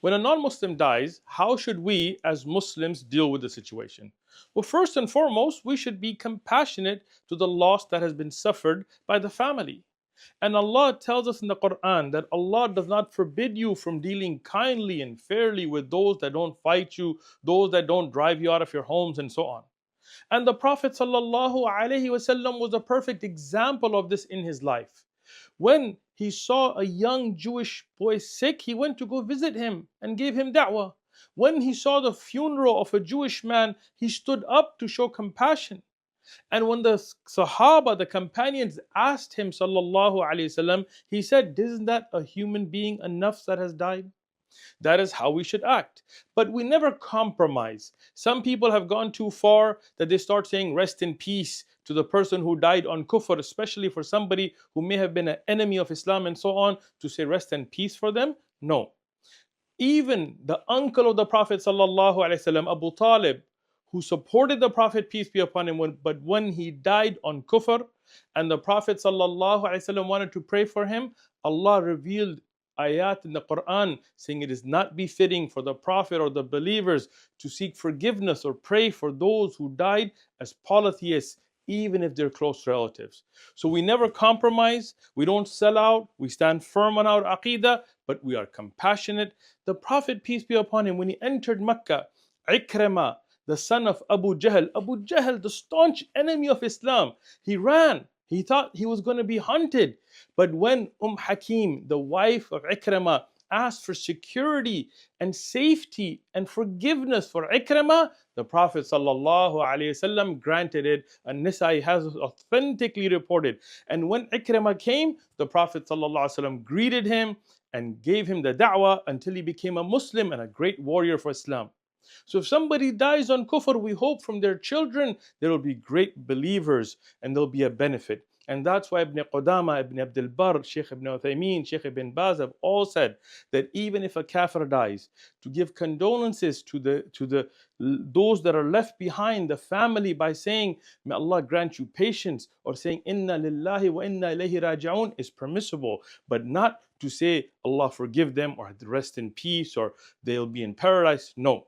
When a non-Muslim dies, how should we as Muslims deal with the situation? Well, first and foremost, we should be compassionate to the loss that has been suffered by the family. And Allah tells us in the Quran that Allah does not forbid you from dealing kindly and fairly with those that don't fight you, those that don't drive you out of your homes, and so on. And the Prophet ﷺ was a perfect example of this in his life. When he saw a young Jewish boy sick, he went to go visit him and gave him da'wah. When he saw the funeral of a Jewish man, he stood up to show compassion. And when the Sahaba, the companions, asked him, sallallahu alaihi wasallam, he said, "Isn't that a human being, a nafs that has died?" That is how we should act. But we never compromise. Some people have gone too far that they start saying rest in peace to the person who died on kufr, especially for somebody who may have been an enemy of Islam and so on, to say rest in peace for them. No. Even the uncle of the Prophet sallallahu alaihi wasallam, Abu Talib, who supported the Prophet, peace be upon him, but when he died on kufr and the Prophet sallallahu alaihi wasallam wanted to pray for him, Allah revealed ayat in the Quran saying it is not befitting for the Prophet or the believers to seek forgiveness or pray for those who died as polytheists, even if they're close relatives. So we never compromise, we don't sell out, we stand firm on our aqidah, but we are compassionate. The Prophet, peace be upon him, when he entered Mecca, Ikrimah, the son of Abu Jahl, the staunch enemy of Islam, he ran. He thought he was going to be hunted. But when Hakim, the wife of Ikrimah, asked for security and safety and forgiveness for Ikrimah, the Prophet ﷺ granted it. And Nisai has authentically reported. And when Ikrimah came, the Prophet ﷺ greeted him and gave him the da'wah until he became a Muslim and a great warrior for Islam. So if somebody dies on kufr, we hope from their children there will be great believers and there'll be a benefit. And that's why Ibn Qudama, Ibn Abdul Barr, Sheikh Ibn Uthaymeen, Sheikh Ibn Baz have all said that even if a kafir dies, to give condolences to those that are left behind, the family, by saying, may Allah grant you patience, or saying, inna lillahi wa inna ilayhi raji'un, is permissible, but not to say Allah forgive them or rest in peace or they'll be in paradise. No.